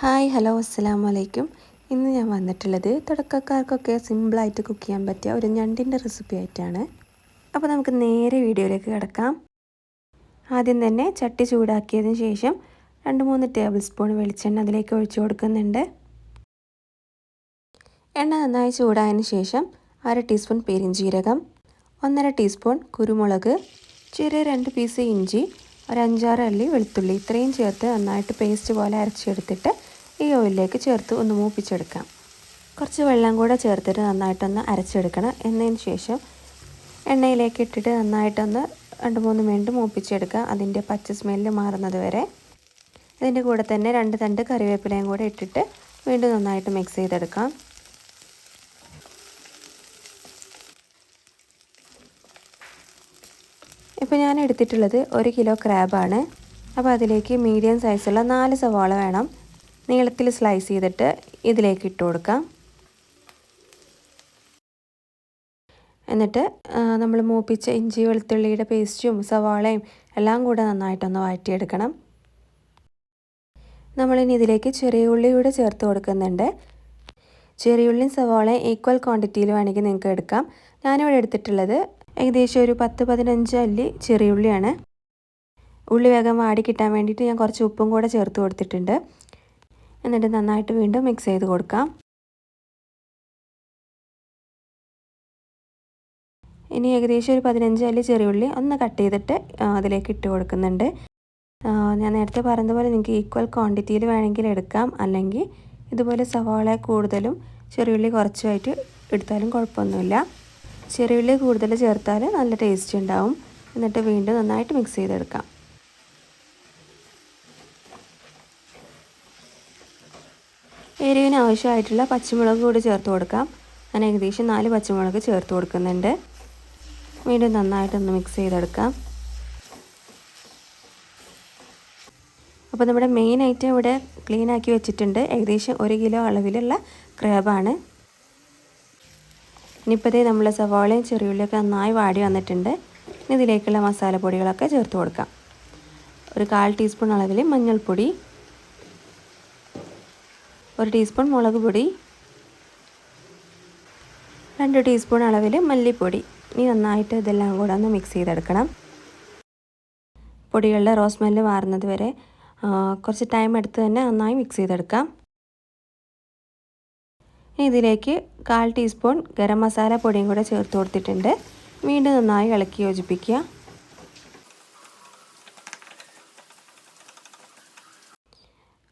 Hi hello അസ്സലാമു അലൈക്കും. ഇന്ന് ഞാൻ വന്നിട്ടുള്ളത് തുടക്കക്കാർക്കൊക്കെ സിമ്പിളായിട്ട് കുക്ക് ചെയ്യാൻ പറ്റിയ ഒരു ഞണ്ടിൻ്റെ റെസിപ്പി ആയിട്ടാണ്. അപ്പോൾ നമുക്ക് നേരെ വീഡിയോയിലേക്ക് കിടക്കാം. ആദ്യം തന്നെ ചട്ടി ചൂടാക്കിയതിന് ശേഷം 2-3 ടേബിൾ സ്പൂൺ വെളിച്ചെണ്ണ അതിലേക്ക് ഒഴിച്ചു കൊടുക്കുന്നുണ്ട്. എണ്ണ നന്നായി ചൂടായതിന് ശേഷം 1/2 ടീസ്പൂൺ പെരിഞ്ജീരകം, 1/2 ടീസ്പൂൺ കുരുമുളക്, ചെറിയ 2 പീസ് ഇഞ്ചി, ഒരു 5-6 അല്ലി വെളുത്തുള്ളി ഇത്രയും ചേർത്ത് നന്നായിട്ട് പേസ്റ്റ് പോലെ അരച്ചെടുത്തിട്ട് ഈ ഓയിലിലേക്ക് ചേർത്ത് ഒന്ന് മൂപ്പിച്ചെടുക്കാം. കുറച്ച് വെള്ളം കൂടെ ചേർത്തിട്ട് നന്നായിട്ടൊന്ന് അരച്ചെടുക്കണം. എന്നതിന് ശേഷം എണ്ണയിലേക്ക് ഇട്ടിട്ട് നന്നായിട്ടൊന്ന് 2-3 മിനിറ്റ് മൂപ്പിച്ചെടുക്കുക, അതിൻ്റെ പച്ച സ്മെല്ല് മാറുന്നത് വരെ. ഇതിൻ്റെ കൂടെ തന്നെ 2 തണ്ട് കറിവേപ്പിലയും കൂടെ ഇട്ടിട്ട് വീണ്ടും നന്നായിട്ട് മിക്സ് ചെയ്തെടുക്കാം. ഇപ്പോൾ ഞാൻ എടുത്തിട്ടുള്ളത് 1 കിലോ ക്രാബാണ്. അപ്പോൾ അതിലേക്ക് മീഡിയം സൈസുള്ള 4 സവാള വേണം. നീളത്തിൽ സ്ലൈസ് ചെയ്തിട്ട് ഇതിലേക്ക് ഇട്ട് കൊടുക്കാം. എന്നിട്ട് നമ്മൾ മൂപ്പിച്ച ഇഞ്ചി വെളുത്തുള്ളിയുടെ പേസ്റ്റും സവാളയും എല്ലാം കൂടെ നന്നായിട്ടൊന്ന് വഴറ്റിയെടുക്കണം. നമ്മളിനി ഇതിലേക്ക് ചെറിയ ഉള്ളി കൂടെ ചേർത്ത് കൊടുക്കുന്നുണ്ട്. ചെറിയുള്ളിയും സവാളയും ഈക്വൽ ക്വാണ്ടിറ്റിയിൽ വേണമെങ്കിൽ നിങ്ങൾക്ക് എടുക്കാം. ഞാനിവിടെ എടുത്തിട്ടുള്ളത് ഏകദേശം ഒരു 10-15 അല്ലി ചെറിയുള്ളിയാണ്. ഉള്ളി വേഗം വാടി കിട്ടാൻ വേണ്ടിയിട്ട് ഞാൻ കുറച്ച് ഉപ്പും കൂടെ ചേർത്ത് കൊടുത്തിട്ടുണ്ട്. എന്നിട്ട് നന്നായിട്ട് വീണ്ടും മിക്സ് ചെയ്ത് കൊടുക്കാം. ഇനി ഏകദേശം ഒരു 15 അല്ലി ചെറിയുള്ളി ഒന്ന് കട്ട് ചെയ്തിട്ട് അതിലേക്ക് ഇട്ട് കൊടുക്കുന്നുണ്ട്. ഞാൻ നേരത്തെ പറഞ്ഞതുപോലെ നിങ്ങൾക്ക് ഈക്വൽ ക്വാണ്ടിറ്റിയിൽ വേണമെങ്കിൽ എടുക്കാം, അല്ലെങ്കിൽ ഇതുപോലെ സവാള കൂടുതലും ചെറിയുള്ളി കുറച്ചുമായിട്ട് എടുത്താലും കുഴപ്പമൊന്നുമില്ല. ചെറിയുള്ളി കൂടുതൽ ചേർത്താൽ നല്ല ടേസ്റ്റ് ഉണ്ടാവും. എന്നിട്ട് വീണ്ടും നന്നായിട്ട് മിക്സ് ചെയ്തെടുക്കാം. എരിവിന് ആവശ്യമായിട്ടുള്ള പച്ചമുളക് കൂടി ചേർത്ത് കൊടുക്കാം. ഞാൻ ഏകദേശം 4 പച്ചമുളക് ചേർത്ത് കൊടുക്കുന്നുണ്ട്. വീണ്ടും നന്നായിട്ടൊന്ന് മിക്സ് ചെയ്തെടുക്കാം. അപ്പോൾ നമ്മുടെ മെയിൻ ഐറ്റം ഇവിടെ ക്ലീൻ ആക്കി വെച്ചിട്ടുണ്ട്. ഏകദേശം 1 കിലോ അളവിലുള്ള ക്രാബാണ്. ഇനിയിപ്പോൾ നമ്മൾ സവാളയും ചെറിയുള്ളിയൊക്കെ നന്നായി വാടി വന്നിട്ടുണ്ട്. ഇതിലേക്കുള്ള മസാലപ്പൊടികളൊക്കെ ചേർത്ത് കൊടുക്കാം. ഒരു 1/4 ടീസ്പൂൺ അളവിൽ മഞ്ഞൾപ്പൊടി, 1 ടീസ്പൂൺ മുളക് പൊടി, 2 ടീസ്പൂൺ അളവിൽ മല്ലിപ്പൊടി. ഇനി നന്നായിട്ട് ഇതെല്ലാം കൂടെ ഒന്ന് മിക്സ് ചെയ്തെടുക്കണം. പൊടികളുടെ റോ സ്മെല്ല് മാറുന്നത് വരെ കുറച്ച് ടൈം എടുത്ത് തന്നെ നന്നായി മിക്സ് ചെയ്തെടുക്കാം. ഇനി ഇതിലേക്ക് 1/4 ടീസ്പൂൺ ഗരം മസാല പൊടിയും കൂടെ ചേർത്ത് കൊടുത്തിട്ടുണ്ട്. വീണ്ടും നന്നായി ഇളക്കി യോജിപ്പിക്കുക.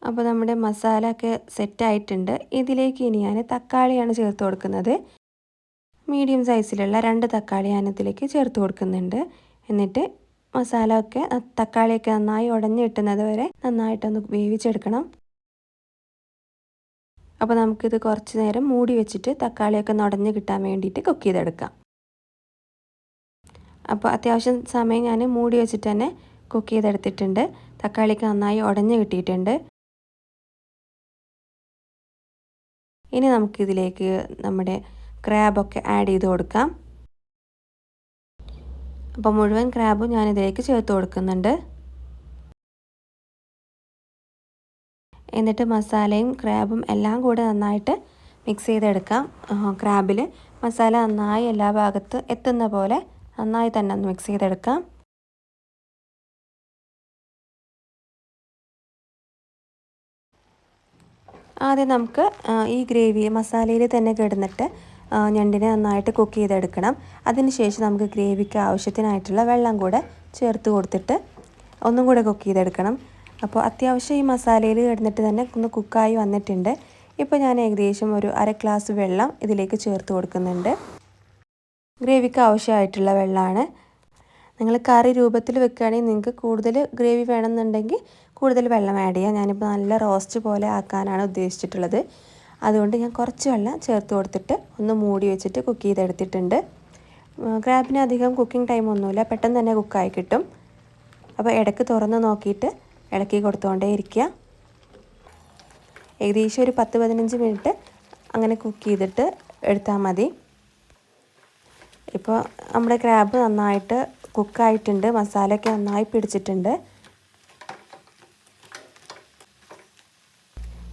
അപ്പോൾ നമ്മുടെ മസാല ഒക്കെ സെറ്റായിട്ടുണ്ട്. ഇതിലേക്ക് ഇനി ഞാൻ തക്കാളിയാണ് ചേർത്ത് കൊടുക്കുന്നത്. മീഡിയം സൈസിലുള്ള 2 തക്കാളി ഞാൻ ഇതിലേക്ക് ചേർത്ത് കൊടുക്കുന്നുണ്ട്. എന്നിട്ട് മസാല ഒക്കെ തക്കാളിയൊക്കെ നന്നായി ഉടഞ്ഞു കിട്ടുന്നത് വരെ നന്നായിട്ടൊന്ന് വേവിച്ചെടുക്കണം. അപ്പോൾ നമുക്കിത് കുറച്ച് നേരം മൂടി വെച്ചിട്ട് തക്കാളിയൊക്കെ ഉടഞ്ഞു കിട്ടാൻ വേണ്ടിയിട്ട് കുക്ക് ചെയ്തെടുക്കാം. അപ്പോൾ അത്യാവശ്യം സമയം ഞാൻ മൂടി വെച്ചിട്ട് തന്നെ കുക്ക് ചെയ്തെടുത്തിട്ടുണ്ട്. തക്കാളിയൊക്കെ നന്നായി ഉടഞ്ഞു കിട്ടിയിട്ടുണ്ട്. ഇനി നമുക്കിതിലേക്ക് നമ്മുടെ ക്രാബൊക്കെ ആഡ് ചെയ്ത് കൊടുക്കാം. അപ്പോൾ മുഴുവൻ ക്രാബും ഞാനിതിലേക്ക് ചേർത്ത് കൊടുക്കുന്നുണ്ട്. എന്നിട്ട് മസാലയും ക്രാബും എല്ലാം കൂടെ നന്നായിട്ട് മിക്സ് ചെയ്തെടുക്കാം. ക്രാബിൽ മസാല നന്നായി എല്ലാ ഭാഗത്ത് എത്തുന്ന പോലെ നന്നായി തന്നെ ഒന്ന് മിക്സ് ചെയ്തെടുക്കാം. ആദ്യം നമുക്ക് ഈ ഗ്രേവി മസാലയിൽ തന്നെ കിടന്നിട്ട് ഞണ്ടിനെ നന്നായിട്ട് കുക്ക് ചെയ്തെടുക്കണം. അതിനുശേഷം നമുക്ക് ഗ്രേവിക്ക് ആവശ്യത്തിനായിട്ടുള്ള വെള്ളം കൂടെ ചേർത്ത് കൊടുത്തിട്ട് ഒന്നും കൂടെ കുക്ക് ചെയ്തെടുക്കണം. അപ്പോൾ അത്യാവശ്യം ഈ മസാലയിൽ കിടന്നിട്ട് തന്നെ ഒന്ന് കുക്കായി വന്നിട്ടുണ്ട്. ഇപ്പോൾ ഞാൻ ഏകദേശം ഒരു 1/2 ഗ്ലാസ് വെള്ളം ഇതിലേക്ക് ചേർത്ത് കൊടുക്കുന്നുണ്ട്. ഗ്രേവിക്ക് ആവശ്യമായിട്ടുള്ള വെള്ളമാണ്. നിങ്ങൾ കറി രൂപത്തിൽ വെക്കുകയാണെങ്കിൽ നിങ്ങൾക്ക് കൂടുതൽ ഗ്രേവി വേണമെന്നുണ്ടെങ്കിൽ കൂടുതൽ വെള്ളം ആഡ് ചെയ്യാം. ഞാനിപ്പോൾ നല്ല റോസ്റ്റ് പോലെ ആക്കാനാണ് ഉദ്ദേശിച്ചിട്ടുള്ളത്. അതുകൊണ്ട് ഞാൻ കുറച്ച് വെള്ളം ചേർത്ത് കൊടുത്തിട്ട് ഒന്ന് മൂടി വെച്ചിട്ട് കുക്ക് ചെയ്തെടുത്തിട്ടുണ്ട്. ക്രാബിന് അധികം കുക്കിംഗ് ടൈമൊന്നുമില്ല, പെട്ടെന്ന് തന്നെ കുക്കായി കിട്ടും. അപ്പോൾ ഇടയ്ക്ക് തുറന്ന് നോക്കിയിട്ട് ഇളക്കി കൊടുത്തുകൊണ്ടേ ഇരിക്കുക. ഏകദേശം ഒരു 10-15 മിനിറ്റ് അങ്ങനെ കുക്ക് ചെയ്തിട്ട് എടുത്താൽ മതി. ഇപ്പോൾ നമ്മുടെ ക്രാബ് നന്നായിട്ട് കുക്കായിട്ടുണ്ട്. മസാലയൊക്കെ നന്നായി പിടിച്ചിട്ടുണ്ട്.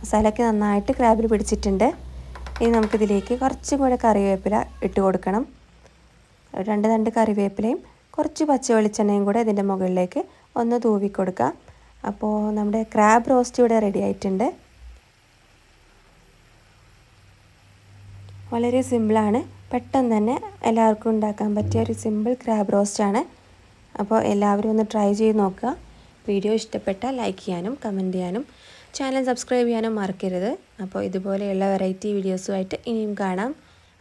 മസാലയ്ക്ക് നന്നായിട്ട് ക്രാബിൽ പിടിച്ചിട്ടുണ്ട്. ഇനി നമുക്കിതിലേക്ക് കുറച്ചും കൂടെ കറിവേപ്പില ഇട്ട് കൊടുക്കണം. 2 തണ്ട് കറിവേപ്പിലയും കുറച്ച് പച്ച വെളിച്ചെണ്ണയും കൂടെ ഇതിൻ്റെ മുകളിലേക്ക് ഒന്ന് തൂവി കൊടുക്കുക. അപ്പോൾ നമ്മുടെ ക്രാബ് റോസ്റ്റ് ഇവിടെ റെഡി ആയിട്ടുണ്ട്. വളരെ സിമ്പിളാണ്, പെട്ടെന്ന് തന്നെ എല്ലാവർക്കും ഉണ്ടാക്കാൻ പറ്റിയ ഒരു സിമ്പിൾ ക്രാബ് റോസ്റ്റാണ്. അപ്പോൾ എല്ലാവരും ഒന്ന് ട്രൈ ചെയ്ത് നോക്കുക. വീഡിയോ ഇഷ്ടപ്പെട്ടാൽ ലൈക്ക് ചെയ്യാനും കമൻറ്റ് ചെയ്യാനും ചാനൽ സബ്സ്ക്രൈബ് ചെയ്യാനും മറക്കരുത്. അപ്പോൾ ഇതുപോലെയുള്ള വെറൈറ്റി വീഡിയോസുമായിട്ട് ഇനിയും കാണാം.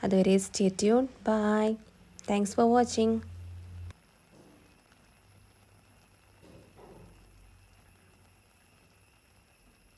അതുവരെ stay tune. Bye. Thanks for watching.